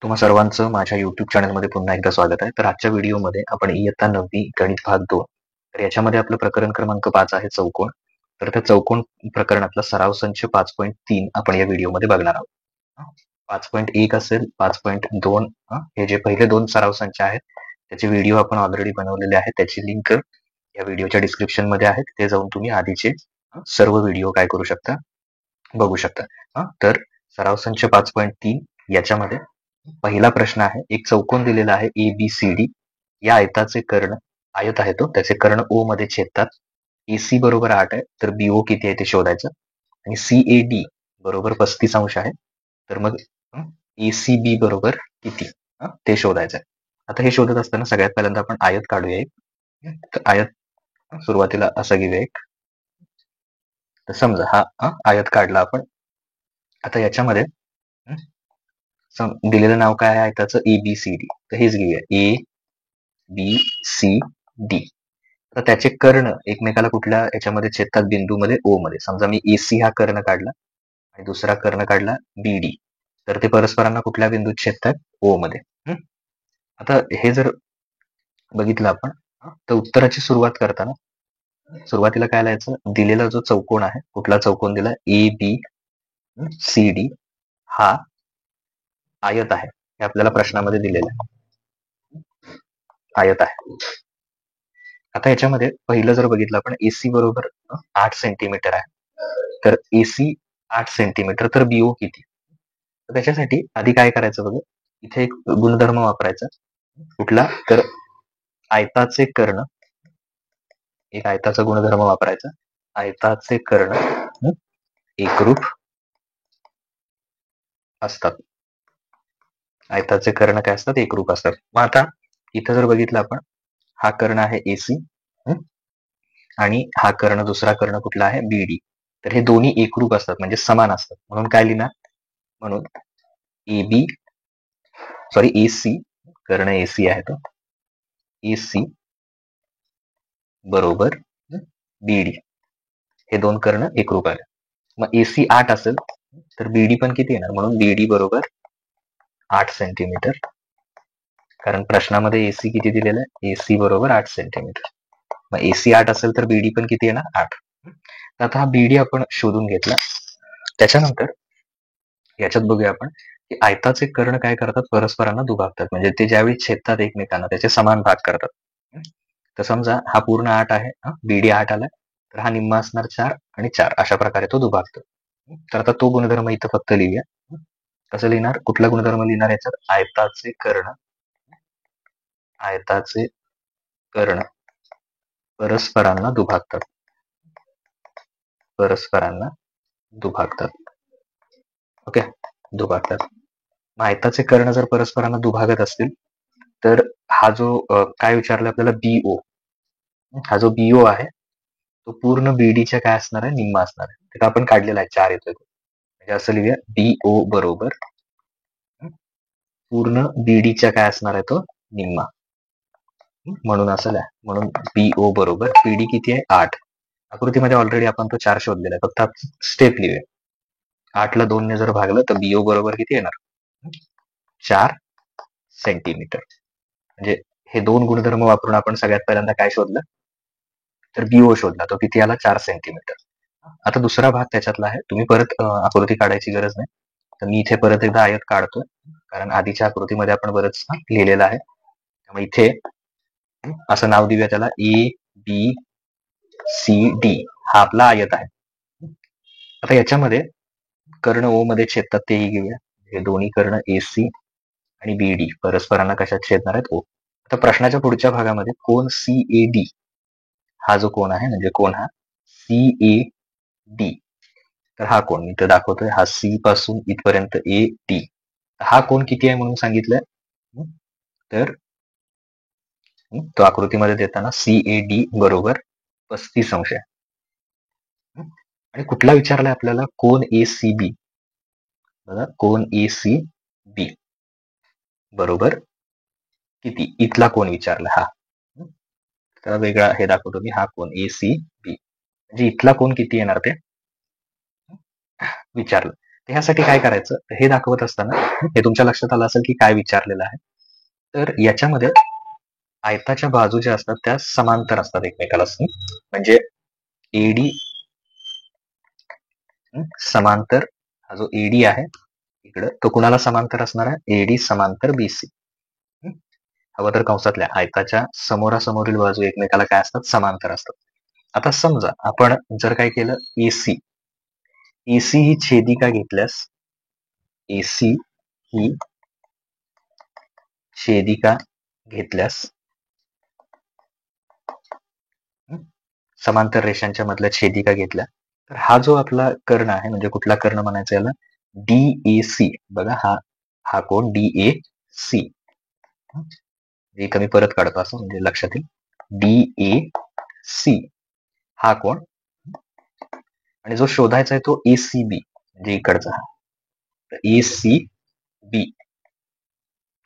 तुम्हा सर्वांचं माझ्या YouTube चॅनलमध्ये पुन्हा एकदा स्वागत आहे. तर आजच्या व्हिडिओमध्ये आपण इयत्ता 9वी गणित भाग 2 तर याच्यामध्ये आपलं प्रकरण क्रमांक 5 आहे चौकोन. तर त्या चौकोन प्रकरणातला सराव संच 5.3 आपण या व्हिडिओमध्ये बघणार आहोत. 5.1 असेल 5.2 हे जे पहिले दोन सराव संच आहेत त्याचे व्हिडिओ आपण ऑलरेडी बनवलेले आहेत. त्याची लिंक या व्हिडिओच्या डिस्क्रिप्शन मध्ये आहे. तिथे जाऊन तुम्ही आधीचे सर्व व्हिडिओ काय करू शकता, बघू शकता. तर सराव संच 5.3 याच्यामध्ये पहिला प्रश्न आहे. एक चौकोन दिलेला आहे ABCD. या आयताचे कर्ण, आयत आहे तो, त्याचे कर्ण O मध्ये छेदतात. AC बरोबर 8 आहे, तर BO किती आहे ते शोधायचं. आणि CAD बरोबर 35 अंश आहे, तर मग ACB बरोबर किती ते शोधायचं आहे. आता हे शोधत असताना सगळ्यात पहिल्यांदा आपण आयत काढूया एक. तर आयत सुरुवातीला असा घेऊया एक. तर समजा हा आयत काढला आपण. आता याच्यामध्ये दिलेलं नाव काय आहे त्याचं ABCD, तर हेच घेऊया ABCD. तर त्याचे कर्ण एकमेकाला कुठल्या याच्यामध्ये छेदतात, बिंदूमध्ये O मध्ये. समजा मी AC हा कर्ण काढला आणि दुसरा कर्ण काढला BD, तर ते परस्परांना कुठल्या बिंदूत छेदतात, O मध्ये. आता हे जर बघितलं आपण तर उत्तराची सुरुवात करताना सुरुवातीला काय लिहायचं, दिलेला जो चौकोन आहे, कुठला चौकोन दिला ABCD हा आयत आहे, हे आपल्याला प्रश्नामध्ये दिलेलं आहे, आयत आहे. आता याच्यामध्ये पहिलं जर बघितलं आपण AC बरोबर 8 सेंटीमीटर आहे, तर AC 8 सेंटीमीटर, तर BO किती. तर त्याच्यासाठी आधी काय करायचं बघा, इथे एक गुणधर्म वापरायचा. कुठला, तर आयताचे कर्ण, एक आयताचा गुणधर्म वापरायचा. आयताचे कर्ण एकरूप असतात. आयताचे कर्ण काय असतात, एकरूप असतात. मग आता इथं जर बघितलं आपण, हा कर्ण आहे AC आणि हा कर्ण, दुसरा कर्ण कुठला आहे BD, तर हे दोन्ही एकरूप असतात, म्हणजे समान असतात. म्हणून काय लिहिणार, म्हणून AC, कर्ण AC आहे तो, AC बरोबर BD, हे दोन कर्ण एकरूप आहे. मग AC 8 असेल तर BD पण किती येणार, म्हणून BD बरोबर 8 सेंटीमीटर, कारण प्रश्नामध्ये AC किती दिलेलं आहे, AC बरोबर 8 सेंटीमीटर. मग AC 8 असेल तर BD पण किती येणार, 8. आता हा BD आपण शोधून घेतला. त्याच्यानंतर याच्यात बघूया आपण की आयताचे कर्ण काय करतात, परस्परांना दुभागतात. म्हणजे ते ज्यावेळी छेदतात एकमेकांना त्याचे समान भाग करतात. तर समजा हा पूर्ण 8 आहे, BD 8 आला, तर हा निम्मा असणार 4 आणि 4, अशा प्रकारे तो दुभागतो. तर आता तो गुणधर्म इथं फक्त लिहूया. कसं लिहिणार, कुठला गुणधर्म लिहिणार याच्यात, आयताचे कर्ण परस्परांना दुभागतात, परस्परांना दुभागतात. ओके, दुभागतात. आयताचे कर्ण जर परस्परांना दुभागत असतील तर हा जो काय विचारलं आपल्याला, BO, हा जो BO आहे तो पूर्ण BDच्या काय असणार आहे, निम्मा असणार आहे. तिथं आपण काढलेला आहे, 4 येतोय तो. म्हणजे असं लिहूया, BO बरोबर पूर्ण BDच्या काय असणार आहे, तो निम्मा. म्हणून असं लिहा, म्हणून BO बरोबर BD किती आहे, 8. आकृतीमध्ये ऑलरेडी आपण तो 4 शोधलेला आहे, फक्त स्टेप लिहूया. 8 ला 2 ने जर भागलं तर BO बरोबर किती येणार, 4 सेंटीमीटर. म्हणजे हे दोन गुणधर्म वापरून आपण सगळ्यात पहिल्यांदा काय शोधलं, तर BO शोधला, तो किती आला, 4 सेंटीमीटर. आता दुसरा भाग त्याच्यातला आहे, तुम्ही परत आकृती काढायची गरज नाही. तर मी इथे परत एकदा आयत काढतोय, कारण आधीच्या आकृतीमध्ये आपण बरंच लिहिलेलं आहे. त्यामुळे इथे असं नाव देऊया त्याला, ABCD हा आपला आयत आहे. आता याच्यामध्ये कर्ण O मध्ये छेदतात, तेही घेऊया. हे दोन्ही कर्ण AC आणि BD परस्परांना कशात छेदणार आहेत, O. आता प्रश्नाच्या पुढच्या भागामध्ये कोन CAD, हा जो कोन आहे, म्हणजे कोन हा CAD, तर हा कोन मी इथं दाखवतोय, हा C पासून इथपर्यंत AD, हा कोन किती आहे म्हणून सांगितलंय, तर तो आकृतीमध्ये देताना CAD बरोबर 35 अंश आहे. आणि कुठला विचारलाय आपल्याला, कोन ACB, बघा, कोन ACB बरोबर किती, इथला कोन विचारला हा. तर वेगळा हे दाखवतो मी, हा कोन ACB, म्हणजे इथला कोन किती येणार ते विचारलं. ह्यासाठी काय करायचं, हे दाखवत असताना हे तुमच्या लक्षात आलं असेल की काय विचारलेलं आहे. तर याच्यामध्ये आयताच्या बाजू ज्या असतात त्या समांतर असतात एकमेकाला. म्हणजे एडी समांतर, हा जो एडी आहे इकडं तो कुणाला समांतर असणार आहे, एडी समांतर बीसी. हवं तर कंसातल्या आयताच्या समोरासमोरील बाजू एकमेकाला काय असतात, समांतर असतात. आता समजा आपण जर काय केलं, एसी ही छेदिका घेतल्यास, एसी ही छेदिका घेतल्यास समांतर रेषांच्या मधल्या छेदिका घेतल्या, तर हा जो आपला कर्ण आहे, म्हणजे कुठला कर्ण म्हणायचा याला, DAC. बघा हा कोण DAC, इथं मी परत काढतो असं म्हणजे लक्षात येईल. DAC हा कोण, आणि जो शोधायचा आहे तो ACB म्हणजे इकडचा हा, ACB.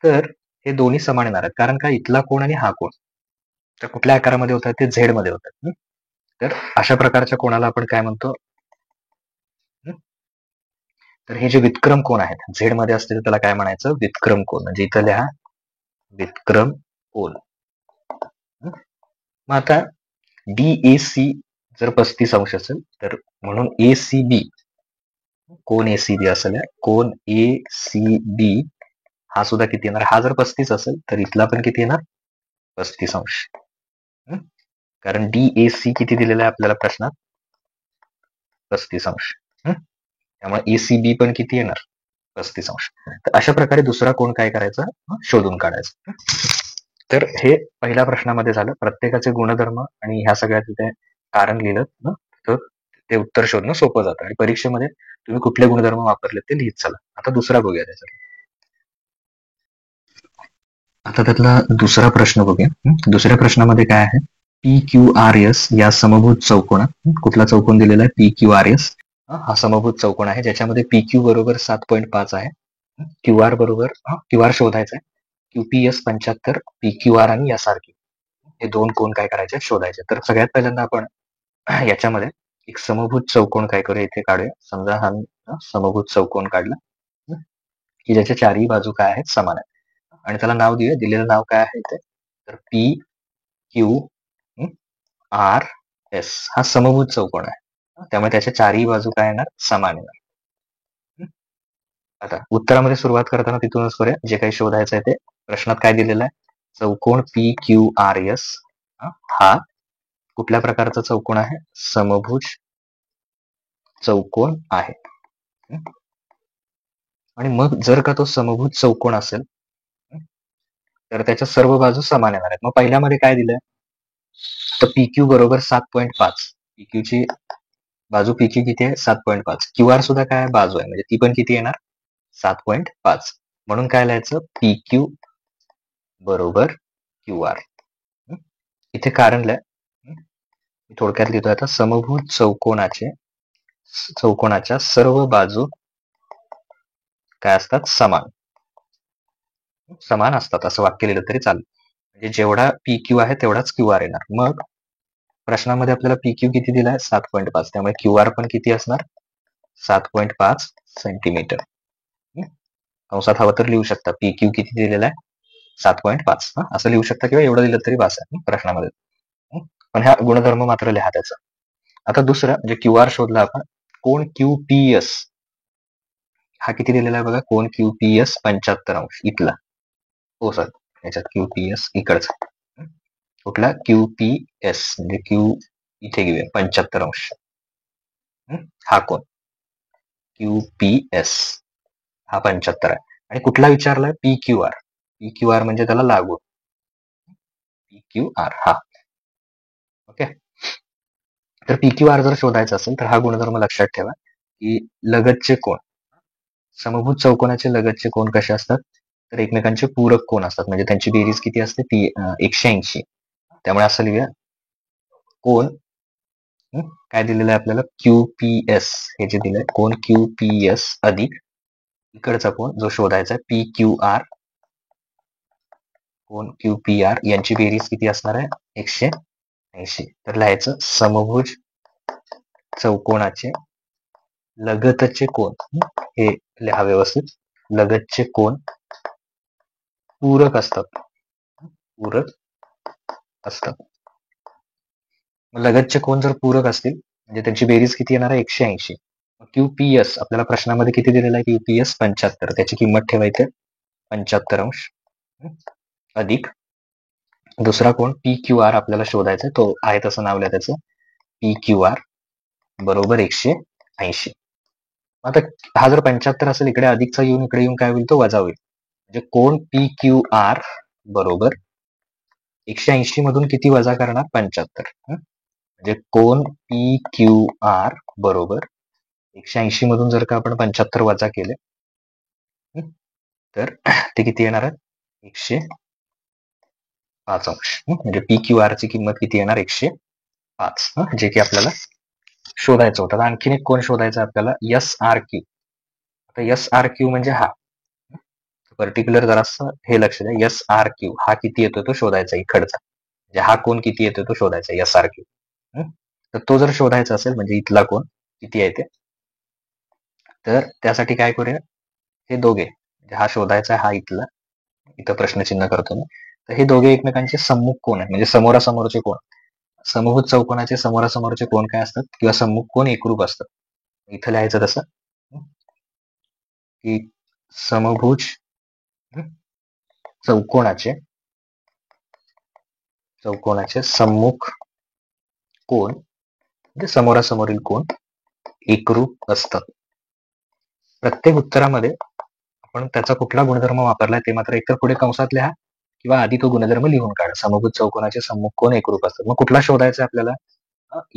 तर हे दोन्ही समान येणार आहेत, कारण का इथला कोण आणि हा कोण तर कुठल्या आकारामध्ये होतात, ते झेड मध्ये होतात. तर अशा प्रकारच्या कोणाला आपण काय म्हणतो, तर हे जे व्युत्क्रम कोण आहेत झेड मध्ये असतील त्याला काय म्हणायचं, व्युत्क्रम कोण. म्हणजे इथं लिहा व्युत्क्रम कोण. मग आता DAC जर 35 अंश असेल तर म्हणून ACB, कोण ACB असेल, कोण ACB हा सुद्धा किती येणार, हा जर 35 असेल तर इथला पण किती येणार, 35 अंश. कारण DAC किती दिलेला आहे आपल्याला प्रश्नात, 35 अंश. त्यामुळे ACB पण किती येणार, 35 अंश. तर अशा प्रकारे दुसरा कोण काय करायचं, शोधून काढायचं. तर हे पहिल्या प्रश्नामध्ये झालं. प्रत्येकाचे गुणधर्म आणि ह्या सगळ्या तिथे कारण लिहिलं ना, तर ते उत्तर शोधणं सोपं जातं. आणि परीक्षेमध्ये तुम्ही कुठले गुणधर्म वापरले ते लिहित चला. आता दुसरा बघूया त्याचा. आता त्यातला दुसरा प्रश्न बघूया. दुसऱ्या प्रश्नामध्ये काय आहे, PQRS या समभुज चौकोनात, कुठला चौकोन दिलेला आहे, PQRS हा समभुज चौकोन आहे, ज्याच्यामध्ये PQ बरोबर 7.5 आहे, QR बरोबर QR शोधायचा आहे, QPS 75, PQR आणि यासारखे हे दोन कोण काय करायचे, शोधायचे. तर सगळ्यात पहिल्यांदा आपण याच्यामध्ये एक समभुज चौकोन काय करूया, इथे काढूया. समजा हा समभुज चौकोन काढला की ज्याच्या चारही बाजू काय आहेत, समान आहेत, आणि त्याला नाव देऊया. दिलेलं नाव काय आहे इथे, तर PQRS हा समभुज चौकोन आहे, त्यामुळे त्याच्या चारही बाजू काय येणार, समान येणार. आता उत्तरामध्ये सुरुवात करताना तिथूनच करूया. जे काही शोधायचं आहे ते प्रश्नात काय दिलेलं आहे, चौकोन PQRS हा कुठल्या प्रकारचा चौकोन आहे, समभुज चौकोन आहे. आणि मग जर का तो समभुज चौकोन असेल तर त्याच्या सर्व बाजू समान येणार आहेत. मग पहिल्यामध्ये काय दिलंय, तर PQ बरोबर 7.5. PQ ची बाजू PQ किती आहे, 7.5. QR सुद्धा काय बाजू आहे, म्हणजे ती पण किती येणार, 7.5. म्हणून काय लिहायचं, PQ बरोबर QR. इथे कारण लिहा, थोडक्यात लिहितोय आता, समभुज चौकोनाच्या सर्व बाजू काय असतात, समान असतात, असं वाक्य लिहिलं तरी चालेल. म्हणजे जेवढा PQ आहे तेवढाच QR येणार. मग प्रश्नामध्ये आपल्याला PQ किती दिलाय, 7.5, त्यामुळे QR पण किती असणार, 7.5 सेंटीमीटर. कंसात हवं तर लिहू शकता, PQ किती दिलेला आहे, 7.5 असं लिहू शकता, किंवा एवढं दिलं तरी बास आहे प्रश्नामध्ये. पण ह्या गुणधर्म मात्र लिहा त्याचा. आता दुसरं म्हणजे QR शोधला आपण, कोण QPS हा किती दिलेला आहे बघा, कोण QPS 75 अंश इथला, हो सर याच्यात QPS इकडचा, कुठला QPS म्हणजे Q इथे घेऊया 75 अंश, हा कोण QPS हा 75 आहे. आणि कुठला विचारलाय, PQR म्हणजे त्याला लागू, PQR हा. ओके, तर PQR जर शोधायचा असेल तर हा गुणधर्म लक्षात ठेवा की लगतचे कोण, समभुज चौकोनाचे लगतचे कोण कसे असतात, तर एकमेकांचे पूरक कोण असतात, म्हणजे त्यांची बेरीज किती असते, ती 180. त्यामुळे असं लिहूया, कोण काय दिलेलं आहे आपल्याला, QPS हे जे दिलंय, कोण QPS अधिक इकडचा कोण जो शोधायचा आहे, PQR, कोण QPR यांची बेरीज किती असणार आहे, 180. तर लिहायचं, समभुज चौकोनाचे लगतचे कोण, हे लिहा व्यवस्थित. लगतचे कोण पूरक असतात. पूरक असतात. लगतचे कोण जर पूरक असतील म्हणजे त्यांची बेरीज किती येणार आहे? 180. QPS आपल्याला प्रश्नामध्ये किती दिलेला आहे? QPS 75. त्याची किंमत ठेवायची 75 अंश अधिक दुसरा कोण? PQR आपल्याला शोधायचा, तो आहे तसं नाव लिहा त्याचं. PQR बरोबर 180. आता हा जर 75 असेल, इकडे अधिकचा येऊन इकडे येऊन काय होईल? तो वजा होईल. म्हणजे कोण PQR बरोबर 180 मधून किती वजा करणार? 75. म्हणजे कोण PQR बरोबर 180 मधून जर का आपण 75 वजा केले तर ते किती येणार आहे? 105 अंश. म्हणजे PQR ची किंमत किती येणार? 105. जे की आपल्याला शोधायचं होतं. आणखीन एक कोण शोधायचं आपल्याला? SRQ. आता SRQ म्हणजे हा पर्टिक्युलर जरासं हे लक्ष द्या. SRQ हा किती येतो तो शोधायचा इकडचा. म्हणजे हा कोण किती येतो तो शोधायचा SRQ. तर तो जर शोधायचा असेल म्हणजे इथला कोण किती आहे ते, तर त्यासाठी काय करूया? हे दोघे म्हणजे हा शोधायचा आहे, हा इथला, इथं प्रश्नचिन्ह करतो मी. तर हे दोघे एकमेकांचे सम्मुख कोण आहेत म्हणजे समोरासमोरचे कोण. समभुज चौकोनाचे समोरासमोरचे कोण काय असतात किंवा सम्मुख कोण एकरूप असतात. इथं लिहायचं तसं की समभुज चौकोनाचे सम्मुख कोण म्हणजे समोरासमोरील कोण एकरूप असतात. प्रत्येक उत्तरामध्ये आपण त्याचा कुठला गुणधर्म वापरलाय ते मात्र एकतर पुढे कंसात लिहा किंवा आधी तो गुणधर्म लिहून काढा. समभुज चौकोनाचे सम्मुख कोण एकरूप असतात. मग कुठला शोधायचा आपल्याला?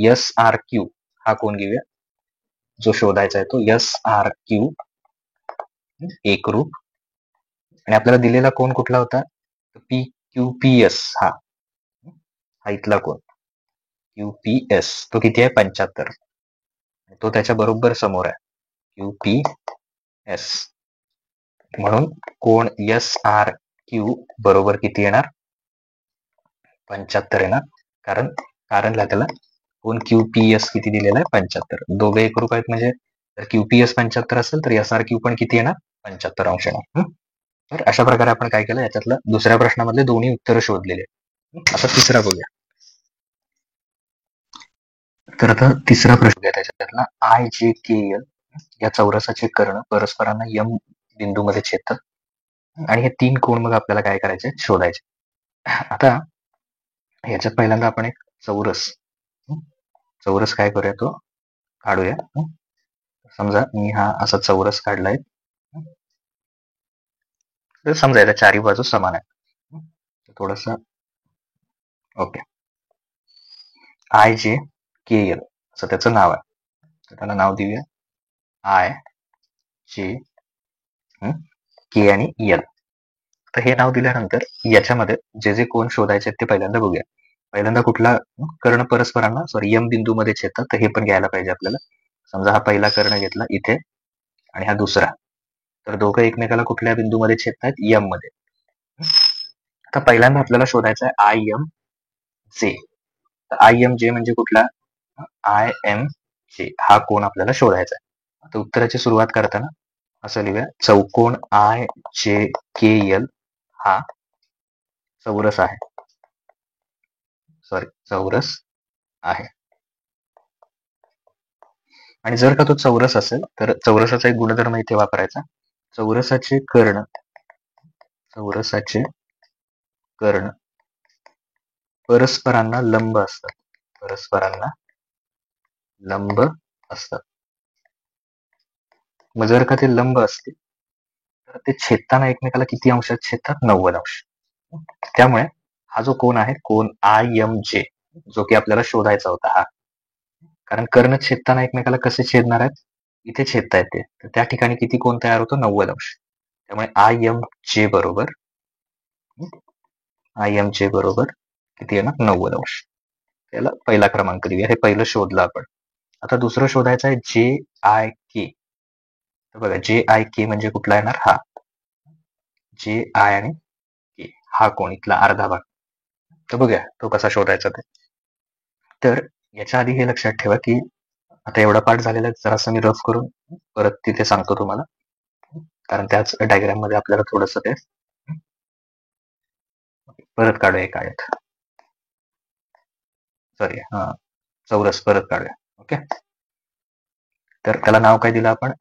SRQ हा कोण घेऊया, जो शोधायचा आहे तो SRQ एकरूप. आणि आपल्याला दिलेला कोण कुठला होता? QPS हा इथला कोण QPS तो किती आहे? 75. तो त्याच्या बरोबर समोर आहे QPS. म्हणून कोण SRQ बरोबर किती येणार? 75 येणार. कारण त्याला कोण QPS किती दिलेला आहे? 75. दोघे एकरूप आहेत म्हणजे जर QPS 75 असेल तर SRQ पण किती येणार? 75 अंश येणार. तर अशा प्रकारे आपण काय केलं, याच्यातलं दुसऱ्या प्रश्नामधले दोन्ही उत्तर शोधलेले. आता तिसरा बघूया. तर आता तिसरा प्रश्न आहे त्याच्यातला IJKL या चौरसाचे कर्ण परस्परांना M बिंदूमध्ये छेदतात आणि हे 3 कोण मग आपल्याला काय करायचे? शोधायचे. आता याच्यात पहिल्यांदा आपण एक चौरस काय करूया तो काढूया. समजा मी हा असा चौरस काढलाय, तर समजा याच्या चारी बाजू समान आहे. थोडस ओके. IJKL असं त्याचं नाव आहे. तर त्याला नाव देऊया IJK आणि L. तर हे नाव दिल्यानंतर याच्यामध्ये जे जे कोण शोधायचे ते पहिल्यांदा बघूया. पहिल्यांदा कुठला कर्ण परस्परांना M बिंदूमध्ये छेदतात, तर हे पण घ्यायला पाहिजे आपल्याला. समजा हा पहिला कर्ण घेतला इथे आणि हा दुसरा, तर दोघं एकमेकाला कुठल्या बिंदूमध्ये छेदतात? M मध्ये. आता पहिल्यांदा आपल्याला शोधायचा आहे IMJ. IMJ म्हणजे कुठला? IMJ हा कोण आपल्याला शोधायचा आहे. आता उत्तराची सुरुवात करताना असं लिहूया, चौकोन IJKL हा चौरस आहे. आणि जर का तो चौरस असेल तर चौरसाचा एक गुणधर्म इथे वापरायचा. चौरसाचे कर्ण परस्परांना लंब असतात. मग जर का ते लंब असतील तर ते छेदताना एकमेकाला किती अंशात छेदतात? 90 अंश. त्यामुळे हा जो कोण आहे, कोण IMJ, जो की आपल्याला शोधायचा होता हा, कारण कर्ण छेदताना एकमेकाला कसे छेदणार आहेत? इथे छेदता येते, तर त्या ठिकाणी किती कोण तयार होतो? 90 अंश. त्यामुळे IMJ बरोबर किती येणार? 90 अंश. त्याला पहिला क्रमांक देऊया. हे पहिलं शोधलं आपण. आता दुसरं शोधायचं आहे JIK. तर बघा JIK म्हणजे कुठला येणार? हा JI आणि K हा कोण इथला अर्धा भाग. तर बघूया तो कसा शोधायचा ते. तर याच्या आधी हे लक्षात ठेवा की आता एवढा पाठ झालेला आहे, जरासं मी रफ करून परत तिथे सांगतो तुम्हाला, कारण त्याच डायग्राम मध्ये आपल्याला थोडस ते परत काढूया एक आयत, सॉरी चौरस परत काढूया. ओके, तर त्याला नाव काय दिलं आपण,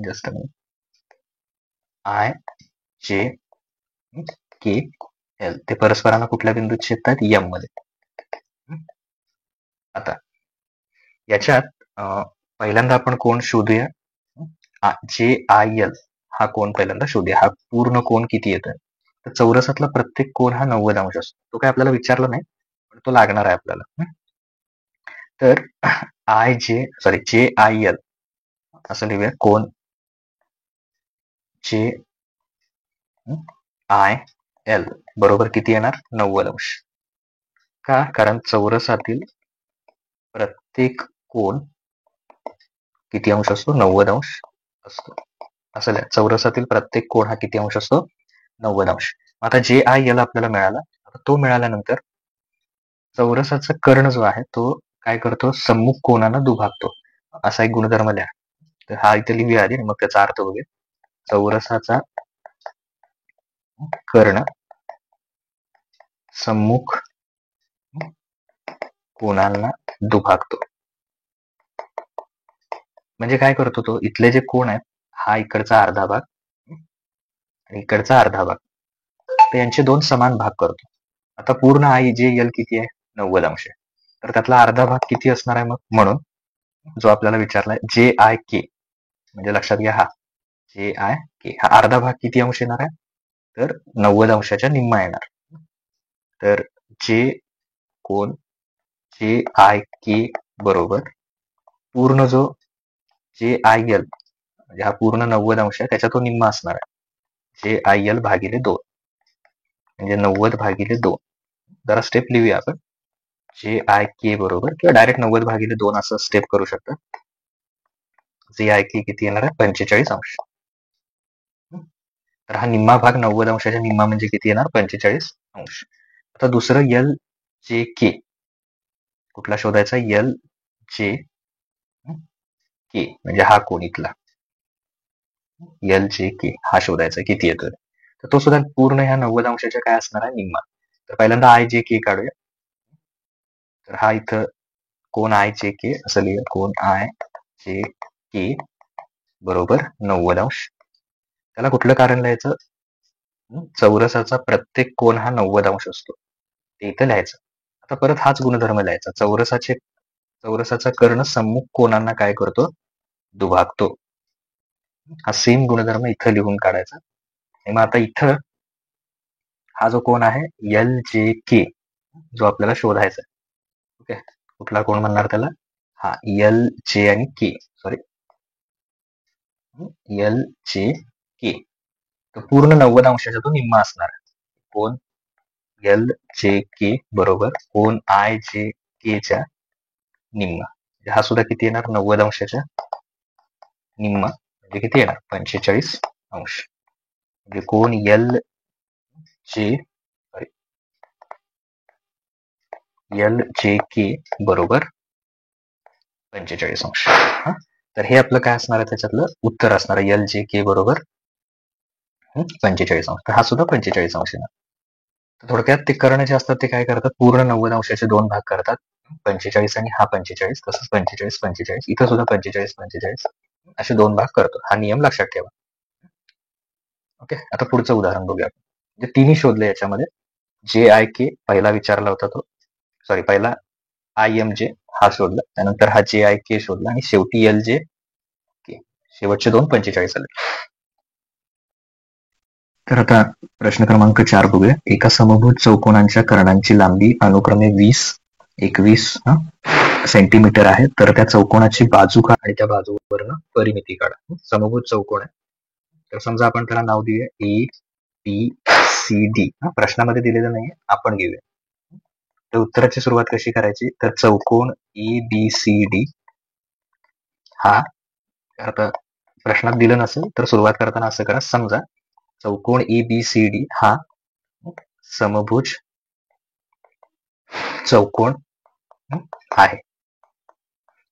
जस्ट जे के एल. ते परस्परांना कुठल्या बिंदूत छेदतात, एम मध्ये. आता याच्यात पहिल्यांदा आपण कोण शोधूया, जे आय एल हा कोण पहिल्यांदा शोधूया. हा पूर्ण कोण किती येतोय, तर चौरसातला प्रत्येक कोण हा 90 अंश असतो. तो काय आपल्याला विचारला नाही, पण तो लागणार आहे आपल्याला. तर जे आय एल असं लिहूया, कोण जे आय एल बरोबर किती येणार, 90 अंश. का, कारण चौरसातील प्रत्येक कोण किती अंश असतो, 90 अंश असतो. असं चौरसातील प्रत्येक कोण हा किती अंश असतो, 90 अंश. आता जे आय एल आपल्याला मिळाला. तो मिळाल्यानंतर चौरसाचा कर्ण जो आहे तो काय करतो, सम्मुख कोणाला दुभागतो, असा एक गुणधर्म लिहा. तर हा इथे लिहूया आधी, मग त्याचा अर्थ बघूया. चौरसाचा कर्ण सम्मुख कोणाला दुभागतो. म्हणजे काय करतो तो, इथले जे कोण आहेत, हा इकडचा अर्धा भाग आणि इकडचा अर्धा भाग, तर यांचे दोन समान भाग करतो. आता पूर्ण आय जे एल किती आहे, 90 अंश आहे. तर त्यातला अर्धा भाग किती असणार आहे मग, म्हणून जो आपल्याला विचारलाय जे आय के, म्हणजे लक्षात घ्या हा जे आय के हा अर्धा भाग किती अंश येणार आहे, तर 90 अंशाच्या निम्मा येणार. तर जे कोण जे आय के बरोबर पूर्ण जो जे आय एल, म्हणजे हा पूर्ण 90 अंश आहे, त्याच्या तो निम्मा असणार आहे, जे आय एल भागिले 2, म्हणजे 90 भागिले 2. जरा स्टेप लिहूया आपण. जे आय के बरोबर, किंवा डायरेक्ट 90 भागिले 2 असं स्टेप करू शकता. जे आय के किती येणार आहे, 45 अंश. तर हा निम्मा भाग 90 अंशाच्या निम्मा म्हणजे किती येणार, 45 अंश. आता दुसरं एल जे के, कुठला शोधायचा, एल जे के म्हणजे हा कोण इथला, एल जे के हा शोधायचा किती येतोय. तर तो सुद्धा पूर्ण ह्या 90 अंशाच्या काय असणार आहे, निम्मा. तर पहिल्यांदा आय जे के काढूया. तर हा इथं कोण आय जे के असं लिहूया, कोण आय जे के बरोबर 90 अंश. त्याला कुठलं कारण लिहायचं, चौरसाचा प्रत्येक कोण हा 90 अंश असतो, ते इथं लिहायचं. आता परत हाच गुणधर्म लिहायचा, चौरसाचा कर्ण सम्मुख कोणांना काय करतो, दुभागतो. हा सेम गुणधर्म इथं लिहून काढायचा. मग आता इथं हा जो कोण आहे एल जे के, जो आपल्याला शोधायचा आहे. ओके, कुठला कोण म्हणणार त्याला, हा एल जे आणि के, सॉरी एल जे के, तर पूर्ण 90 अंशाचा तो निम्मा असणार. कोण एल जे के बरोबर कोण आय जे के च्या निम्मा. हा सुद्धा किती येणार, 90 अंशाच्या निम्मा, म्हणजे किती येणार, 45 अंश. म्हणजे कोण एल जे के बरोबर 45 अंश. तर हे आपलं काय असणार आहे, त्याच्यातलं उत्तर असणार आहे, एल जे के बरोबर 45 अंश. तर हा सुद्धा 45 अंश येणार. थोडक्यात ते कर्ण जे असतात ते काय करतात, पूर्ण 90 अंशाचे दोन भाग करतात, 45 आणि हा 45, तसंच 45 45, इथं सुद्धा 45 45 असे दोन भाग करतो. हा नियम लक्षात ठेवा. ओके, आता पुढचं उदाहरण बघूया. म्हणजे तिन्ही शोधले याच्यामध्ये. जे आय के पहिला विचारला होता तो, सॉरी पहिला आय एम जे हा शोधला, त्यानंतर हा जे आय के शोधला, आणि शेवटी एल जे के, शेवटचे दोन 45 आले. तर आता प्रश्न क्रमांक 4 बघूया. एका समभुज चौकोनांच्या कर्णांची लांबी अनुक्रमे 20, 21 सेंटीमीटर आहे. तर त्या चौकोनाची बाजू काढा आणि त्या बाजूवरनं परिमिती काढा. समभुज चौकोन आहे, तर समजा आपण त्याला नाव देऊया ए बी सी डी. प्रश्नामध्ये दिलेलं नाहीये, आपण घेऊया. तर उत्तराची सुरुवात कशी करायची, तर चौकोन ए बी सी डी हा, आता प्रश्नात दिलं नसेल तर सुरुवात करताना असं करा, समजा चौकोन ए बी सी डी हा समभुज चौकोन आहे.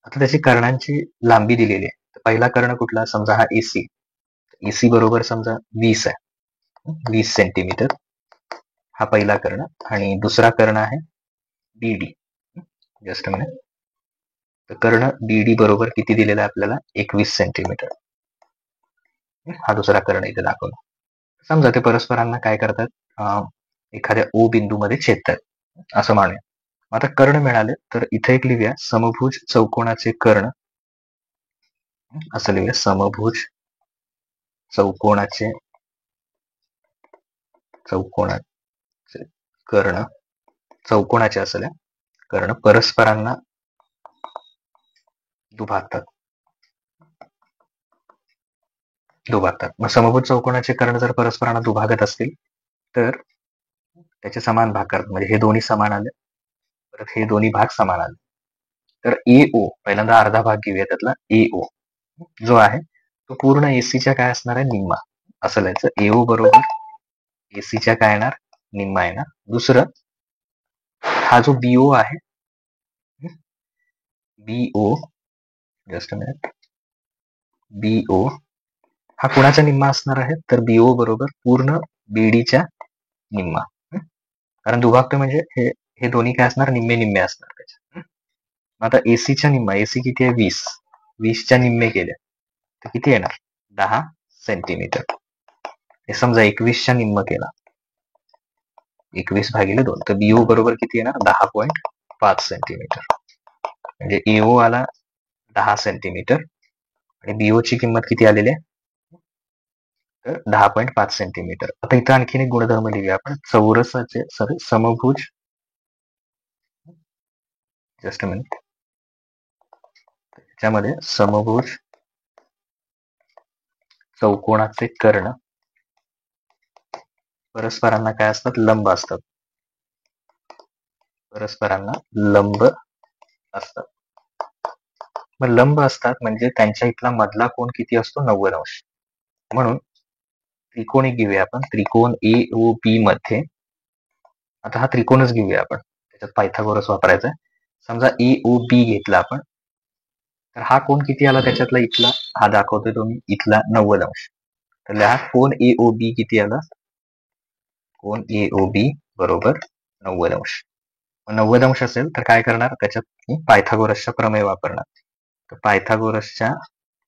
आता त्याची कर्णांची लांबी दिलेली आहे. पहिला कर्ण कुठला, समजा हा एसी. एसी बरोबर समजा 20 आहे, 20 सेंटीमीटर हा पहिला कर्ण. आणि दुसरा कर्ण आहे बीडी. Just minute. तर कर्ण बीडी बरोबर किती दिलेला आहे आपल्याला, 21 सेंटीमीटर. हा दुसरा कर्ण इथे दाखवला. समजा ते परस्परांना काय करतात, एखाद्या ओ बिंदूमध्ये छेदतात असं मानूया. आता कर्ण मिळाले तर इथे एक लिहूया, समभुज चौकोनाचे कर्ण. असं लिहूया, समभुज चौकोनाचे कर्ण, चौकोनाचे असले कर्ण परस्परांना दुभागतात. मग समभुज चौकोनाचे कर्ण जर परस्परांना दुभागत असतील तर त्याचे समान भाग करतात. म्हणजे हे दोन्ही समान आले, परत हे दोन्ही भाग समान आले. तर AO पहिल्यांदा अर्धा भाग घेऊया त्यातला. AO जो आहे तो पूर्ण एसीच्या काय असणार आहे, निम्मा. असं लिहायचं, AO बरोबर एसीच्या काय येणार, निम्मा येणार. दुसरं, हा जो BO आहे, BO जस्ट मिनिट, BO हा कुणाचा निम्मा असणार आहे, तर BO बरोबर पूर्ण बीडीच्या निम्मा. कारण दुभागतो म्हणजे हे दोन्ही काय असणार, निम्मे निम्मे असणार त्याच्या. आता एसीच्या निम्मा, एसी किती आहे, 20. 20च्या निम्मे केले तर किती येणार, 10 सेंटीमीटर. हे समजा 21च्या निम्म केला, 21 भागिले 2, तर BO बरोबर किती येणार, 10.5 सेंटीमीटर. म्हणजे AO आला 10 सेंटीमीटर आणि BO ची किंमत किती आलेली आहे, तर 10.5 सेंटीमीटर. आता इथं आणखीन एक गुणधर्म लिहूया आपण, चौरसाचे समभुज, जस्ट मिनिट, त्याच्यामध्ये समभुज चौकोनाचे कर्ण परस्परांना काय असतात, लंब असतात. परस्परांना लंब असतात. मग लंब असतात म्हणजे त्यांच्या इथला मधला कोण किती असतो, 90 अंश. म्हणून त्रिकोण एक घेऊया आपण, त्रिकोण AOB मध्ये. आता हा त्रिकोणच घेऊया आपण, त्याच्यात पायथागोरस वापरायचा आहे. समजा AOB घेतला आपण, तर हा कोण किती आला त्याच्यातला, इथला हा दाखवतोय तुम्ही, इथला 90 अंश. तर हा कोण AOB किती आला, कोण AOB बरोबर 90 अंश. 90 अंश असेल तर काय करणार, त्याच्यात पायथागोरसचा प्रमेय वापरणार. तर पायथागोरसच्या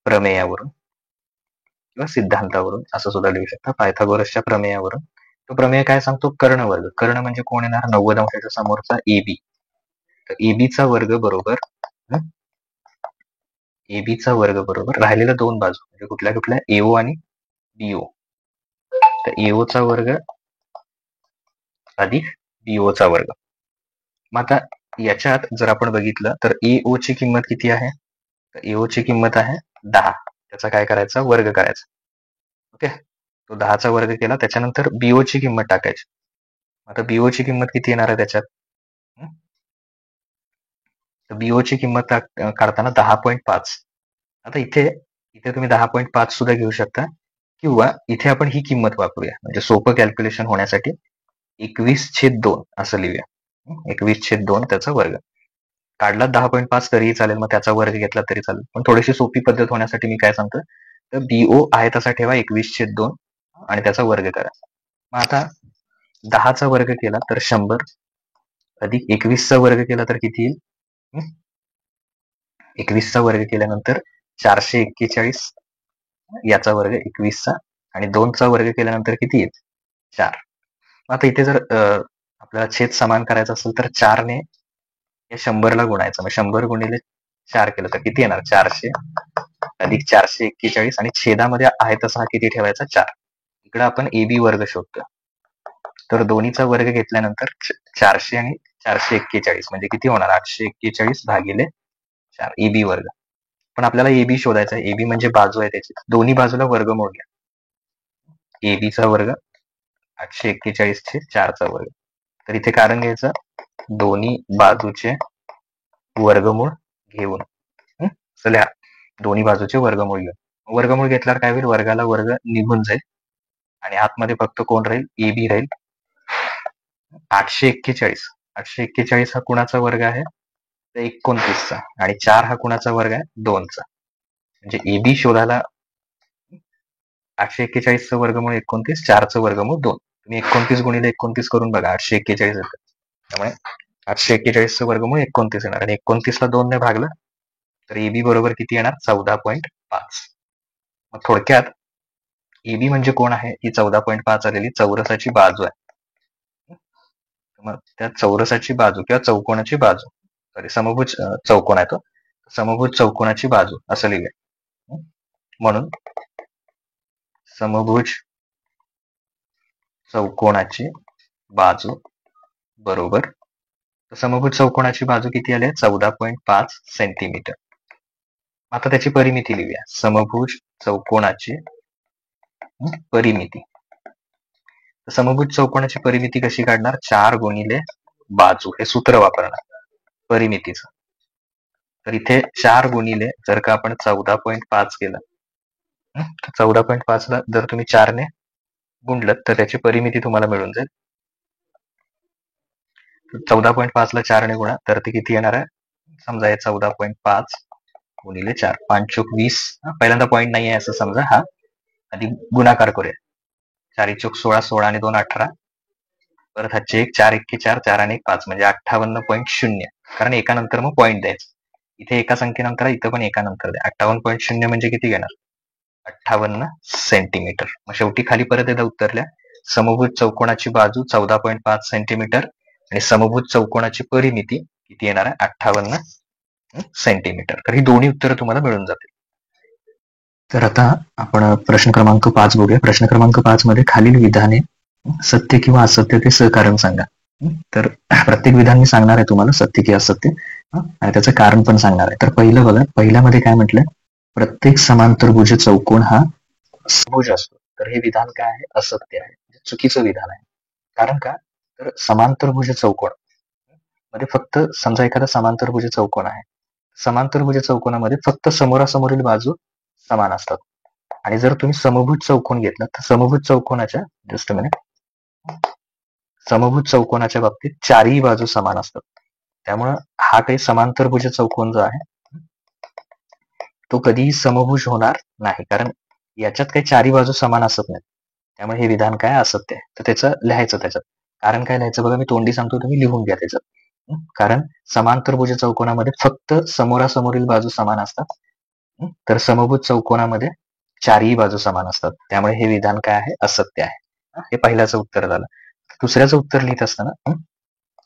प्रमेयावरून किंवा सिद्धांतावरून असं सुद्धा लिहू शकता, पायथागोरसच्या प्रमेयावरून. तो प्रमेय काय सांगतो, कर्णवर्ग. कर्ण म्हणजे कोण येणार, 90 अंशाच्या समोरचा AB. तर एबीचा वर्ग बरोबर, एबीचा वर्ग बरोबर राहिलेल्या दोन बाजू म्हणजे कुठल्या कुठल्या, AO आणि BO. तर AO चा वर्ग अधिक BO चा वर्ग. मग आता याच्यात जर आपण बघितलं तर AO ची किंमत किती आहे, तर AO ची किंमत आहे 10. त्याचा काय करायचा, वर्ग करायचा. ओके, तो 10चा वर्ग केला, त्याच्यानंतर BO ची किंमत टाकायची. आता BO ची किंमत किती येणार आहे त्याच्यात, तर BO ची किंमत काढताना 10.5. आता इथे तुम्ही 10.5 सुद्धा घेऊ शकता, किंवा इथे आपण ही किंमत वापरूया, म्हणजे सोपं कॅल्क्युलेशन होण्यासाठी 21/2 असं लिहूया. 21/2 त्याचा वर्ग काढला 10.5 तरीही चालेल, मग त्याचा वर्ग घेतला तरी चालेल. पण थोडीशी सोपी पद्धत होण्यासाठी मी काय सांगतो, तर BO आहे तसा ठेवा 21/2 आणि त्याचा वर्ग करा. मग आता 10चा वर्ग केला तर 100 अधिक 21चा वर्ग केला तर किती येईल, 21चा वर्ग केल्यानंतर 441, याचा वर्ग 21चा, आणि 2चा वर्ग केल्यानंतर किती येईल, 4. आता इथे जर आपल्याला छेद समान करायचा असेल तर 4ने या 100ला गुणायचं. मग 100 गुणिले 4 केलं तर किती येणार, 400 अधिक 441, आणि छेदामध्ये आहे तसा हा किती ठेवायचा, 4. इकडे आपण AB वर्ग शोधतो, तर दोन्हीचा वर्ग घेतल्यानंतर 400 आणि 441 म्हणजे किती होणार, 841 भागिले 4 AB वर्ग. पण आपल्याला AB शोधायचा आहे, AB म्हणजे बाजू आहे त्याची, दोन्ही बाजूला वर्गमूळ घ्या. ABचा वर्ग 841 चे 4चा वर्ग. तर इथे कारण घ्यायचं, दोन्ही बाजूचे वर्गमूळ घेऊन, चला दोन्ही बाजूचे वर्गमूळ घेऊन. वर्गमूळ घेतल्यावर काय होईल, वर्गाला वर्ग निघून जाईल आणि आतमध्ये फक्त कोण राहील, AB राहील. 841 हा कुणाचा वर्ग आहे, तर 29चा आणि 4 हा कुणाचा वर्ग आहे? 2चा. म्हणजे एबी शोधायला 841चं वर्गमूळ 29, 4चं वर्गमूळ 2. तुम्ही 29 गुणिले 29 करून बघा, 841 येतं. त्यामुळे 841चं वर्गमूळ 29 येणार आणि 29ला 2 ने भागलं तर एबी बरोबर किती येणार? 14.5. मग थोडक्यात एबी म्हणजे कोण आहे? ही 14.5 आलेली चौरसाची बाजू आहे. मग त्या चौरसाची बाजू किंवा चौकोनाची बाजू, सॉरी समभुज चौकोन आहे तो, समभुज चौकोनाची बाजू असं लिहिलंय. म्हणून समभुज चौकोनाची बाजू बरोबर, समभुज चौकोनाची बाजू किती आली आहे? 14.5 सेंटीमीटर. आता त्याची परिमिती लिहूया. समभुज चौकोनाची परिमिती. समभुज चौकोनाची परिमिती कशी काढणार? 4 गुणिले बाजू हे सूत्र वापरणार परिमितीचं. तर इथे 4 गुणिले जर का आपण 14.5 केलं, 14.5 ला जर तुम्ही 4 ने गुणलं तर त्याची परिमिती तुम्हाला मिळून जाईल. 14.5 ला 4 ने गुणा तर ते किती येणार आहे? समजा हे 14.5 गुणिले 4, 5 चोक 20. पहिल्यांदा पॉईंट नाही आहे असं समजा, हा आधी गुणाकार करूया. 4 चोक 16, 16 आणि 2 18. परत हा चेक 4 एक्के 4, 4 आणि 1 5 म्हणजे 58.0. कारण एका नंतर मग पॉईंट द्यायचं. इथे एका संख्येनंतर इथं पण एका नंतर द्या. 58.0 म्हणजे किती घेणार? 58 सेंटीमीटर. मग शेवटी खाली परत एकदा उत्तर लिहा. समभुज चौकोनाची बाजू 14.5 सेंटीमीटर आणि समभुज चौकोनाची परिमिती किती येणार आहे? 58 सेंटीमीटर. तर ही दोन्ही उत्तरं तुम्हाला मिळून जातील. तर आता आपण प्रश्न क्रमांक 5 बघूया. प्रश्न क्रमांक 5 मध्ये खालील विधाने सत्य किंवा असत्य ते सहकारण सांगा. तर प्रत्येक विधान मी सांगणार आहे तुम्हाला, सत्य की असत्य, आणि त्याचं कारण पण सांगणार आहे. तर पहिलं बघा, पहिल्यामध्ये काय म्हटलंय? प्रत्येक समांतरभुज चौकोन हा समभुज असतो. तर हे विधान काय आहे? असत्य आहे, चुकीचं विधान आहे. कारण का? तर समांतरभुज चौकोन मध्ये फक्त, समजा एखादा समांतरभुज चौकोन आहे, समांतरभुज चौकोनामध्ये फक्त समोरासमोरील बाजू समान असतात. आणि जर तुम्ही समभुज चौकोन घेतला तर समभुज चौकोनाच्या, जस्ट अ मिनिट, समभुज चौकोनाच्या बाबतीत चारही बाजू समान असतात. त्यामुळं हा काही समांतरभुज चौकोन जो आहे तो कधीही समभुज होणार नाही, कारण याच्यात काही चारही बाजू समान असत नाहीत. त्यामुळे हे विधान काय? असत्य आहे. तर त्याचं लिहायचं, त्याच्यात कारण काय लिहायचं बघा, मी तोंडी सांगतो, तुम्ही लिहून घ्या त्याच्यात. कारण समांतरभुज चौकोनामध्ये फक्त समोरासमोरील बाजू समान असतात, तर समभुज चौकोनामध्ये चारही बाजू समान असतात. त्यामुळे हे विधान काय आहे? असत्य आहे. हे पहिल्याचं उत्तर झालं. दुसऱ्याचं उत्तर लिहित असताना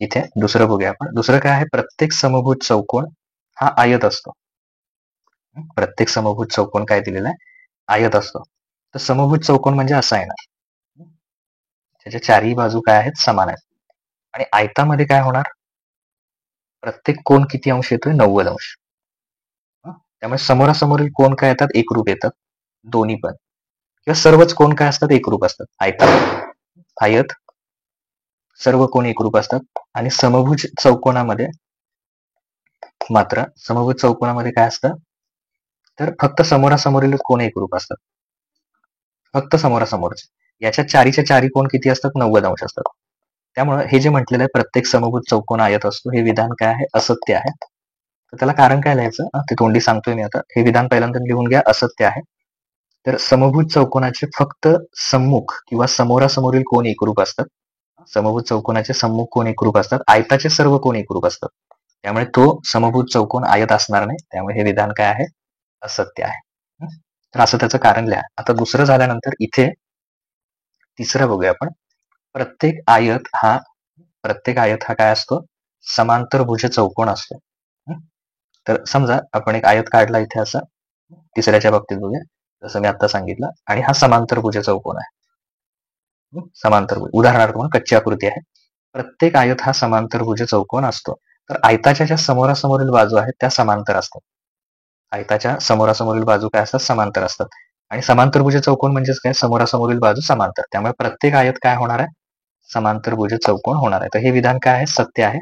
इथे दुसरं बघूया आपण. दुसरं काय आहे? प्रत्येक समभुज चौकोन हा आयत असतो. प्रत्येक समभुज चौकोन काय दिलेला आहे? आयत असतो. तर समभुज चौकोन म्हणजे असा आहे ना, त्याच्या चारही बाजू काय आहेत? समान आहेत. आणि आयतामध्ये काय होणार? प्रत्येक कोण किती अंश येतोय? 90 अंश. त्यामुळे समोरासमोरील कोण काय येतात? एकरूप येतात, दोन्ही पण, किंवा सर्वच कोण काय असतात? एकरूप असतात. आयत सर्व कोण एकरूप असतात. आणि समभुज चौकोनामध्ये मात्र, समभुज चौकोनामध्ये काय असतं? तर फक्त समोरासमोरील कोण एकरूप असतात, फक्त समोरासमोरचे. याच्या चारीच्या चारी कोण किती असतात? 90 अंश असतात. त्यामुळे हे जे म्हटलेलं आहे प्रत्येक समभुज चौकोन आयत असतो, हे विधान काय आहे? असत्य आहे. तर त्याला कारण काय लिहायचं? ते तोंडी सांगतोय मी आता. हे विधान पहिल्यांदा लिहून घ्या, असत्य आहे. तर समभुज चौकोनाचे फक्त सम्मुख किंवा समोरासमोरील कोण एकरूप असतात. समभुज चौकोनाचे सम्मुख कोण एकरूप असतात. आयताचे सर्व कोण एकरूप असतात. त्यामुळे तो समभुज चौकोन आयत असणार नाही. त्यामुळे हे विधान काय आहे? असत्य आहे. तर असं त्याचं कारण लिहा. आता दुसरं झाल्यानंतर इथे तिसरं बघूया आपण. प्रत्येक आयत हा काय असतो? समांतरभुज चौकोन असतो. तर समजा आपण एक आयत काढला इथे असा, तिसऱ्याच्या बाबतीत बघूया, जसं मी आता सांगितलं, आणि हा समांतरभुज चौकोन आहे. समांतरभुज उदाहरणार्थ म्हणून कच्ची आकृती आहे. प्रत्येक आयत हा समांतरभुज चौकोन असतो. तर आयताच्या ज्या समोरासमोरील बाजू आहेत त्या समांतर असतात. आयताच्या समोरासमोरील बाजू काय असतात? समांतर असतात. आणि समांतरभुज चौकोन म्हणजेच काय? समोरासमोरील बाजू समांतर. त्यामुळे प्रत्येक आयत काय होणार आहे? समांतरभुज चौकोन होणार आहे. तर हे विधान काय आहे? सत्य आहे.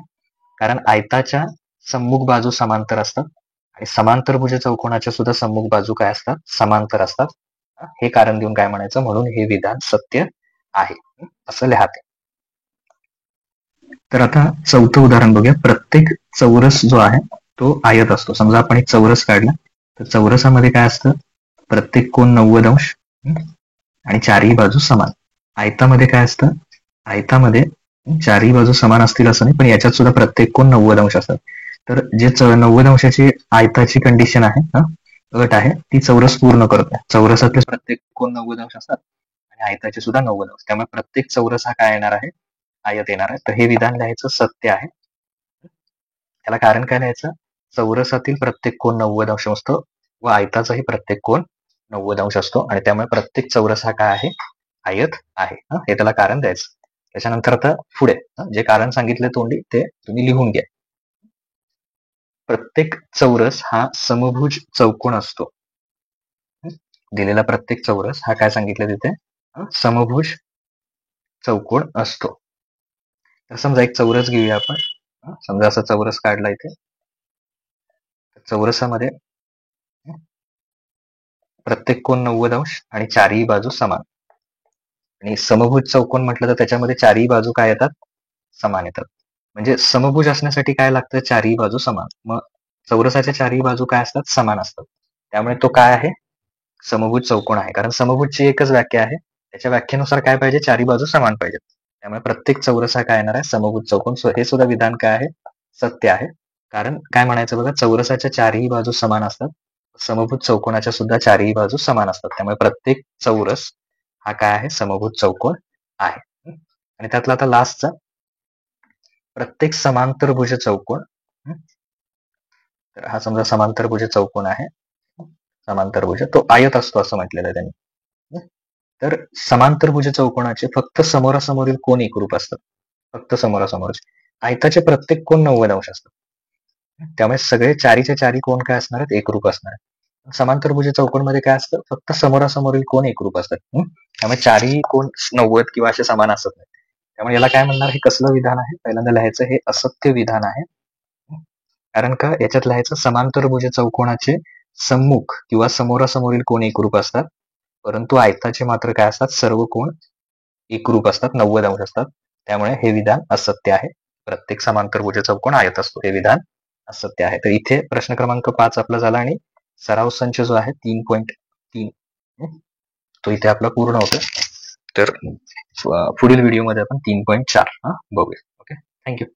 कारण आयताच्या सम्मुख बाजू समांतर असतात आणि समांतरभुज चौकोनाच्या सुद्धा सम्मुख बाजू काय असतात? समांतर असतात. हे कारण देऊन काय म्हणायचं? म्हणून हे विधान सत्य आहे असं लिहाते. तर आता चौथं उदाहरण बघूया. प्रत्येक चौरस जो आहे तो आयत असतो. समजा आपण एक चौरस काढला तर चौरसामध्ये काय असतं, प्रत्येक कोण 90 अंश आणि चारही बाजू समान. आयतामध्ये काय असतं, आयतामध्ये चारही बाजू समान असतील असं नाही, पण याच्यात सुद्धा प्रत्येक कोण 90 अंश असतात. तर जे 90 अंशाची आयताची कंडिशन आहे, अट आहे, ती चौरस पूर्ण करतो. चौरसातले प्रत्येक कोण 90 अंश असतात आणि आयताचे सुद्धा 90 अंश. त्यामुळे प्रत्येक चौरस हा काय येणार आहे, आयत येणार आहे. तर हे विधान लिहायचं सत्य आहे. त्याला कारण काय लिहायचं, चौरसातील प्रत्येक कोण 90 अंश असतो व आयताचाही प्रत्येक कोण 90 अंश असतो आणि त्यामुळे प्रत्येक चौरस हा काय आहे, आयत आहे. हे त्याला कारण द्यायचं. त्याच्यानंतर आता पुढे जे कारण सांगितले तोंडी ते तुम्ही लिहून घ्या. प्रत्येक चौरस हा समभुज चौकोन असतो. दिलेला प्रत्येक चौरस हा काय सांगितलं तिथे, समभुज चौकोन असतो. तर समजा एक चौरस घेऊया आपण. समजा असा चौरस काढला इथे. चौरसामध्ये प्रत्येक कोण 90 अंश आणि चारही बाजू समान. आणि समभुज चौकोन म्हटलं तर त्याच्यामध्ये चारही बाजू काय येतात, समान येतात. म्हणजे समभुज असण्यासाठी काय लागतं, चारही बाजू समान. मग चौरसाच्या चारही बाजू काय असतात, समान असतात. त्यामुळे तो काय आहे, समभुज चौकोन आहे. कारण समभुजची एकच व्याख्या आहे, त्याच्या व्याख्येनुसार काय पाहिजे, चारही बाजू समान पाहिजेत. त्यामुळे प्रत्येक चौरस हा काय येणार आहे, समभुज चौकोन. हे सुद्धा विधान काय आहे, सत्य आहे. कारण काय म्हणायचं बघा, चौरसाच्या चारही बाजू समान असतात, समभुज चौकोनाच्या सुद्धा चारही बाजू समान असतात. त्यामुळे प्रत्येक चौरस हा काय आहे, समभुज चौकोन आहे. आणि त्यातला आता लास्टचा, प्रत्येक समांतरभुज चौकोन. तर हा समजा समांतरभुज चौकोन आहे, समांतरभुज तो आयत असतो असं म्हटलेलं आहे त्यांनी. तर समांतरभुज चौकोनाचे फक्त समोरासमोरील कोण एकरूप असतात, फक्त समोरासमोरचे. आयताचे प्रत्येक कोण 90 अंश असतात. त्यामुळे सगळे चारीच्या चारी कोण काय असणार आहेत, एकरूप असणार आहेत. समांतरभुज चौकोनमध्ये काय असतं, फक्त समोरासमोरील कोण एकरूप असतात. त्यामुळे चारही कोण 90 किंवा असे समान असत नाही. त्यामुळे याला काय म्हणणार, हे कसलं विधान आहे, पहिल्यांदा लिहायचं हे असत्य विधान आहे. कारण का याच्यात लिहायचं, समांतरभुज चौकोनाचे सम्मुख किंवा समोरासमोरील कोण एकरूप असतात, परंतु आयताचे मात्र काय असतात, सर्व कोण एकरूप असतात, 90 अंश असतात. त्यामुळे हे विधान असत्य आहे. प्रत्येक समांतरभुज चौकोन आयत असतो, हे विधान असत्य आहे. तर इथे प्रश्न क्रमांक 5 आपला झाला आणि सराव संच जो आहे 3.3 तो इथे आपला पूर्ण होतो. तर पुढील व्हिडिओमध्ये आपण 3.4 बघूया. Okay, thank you.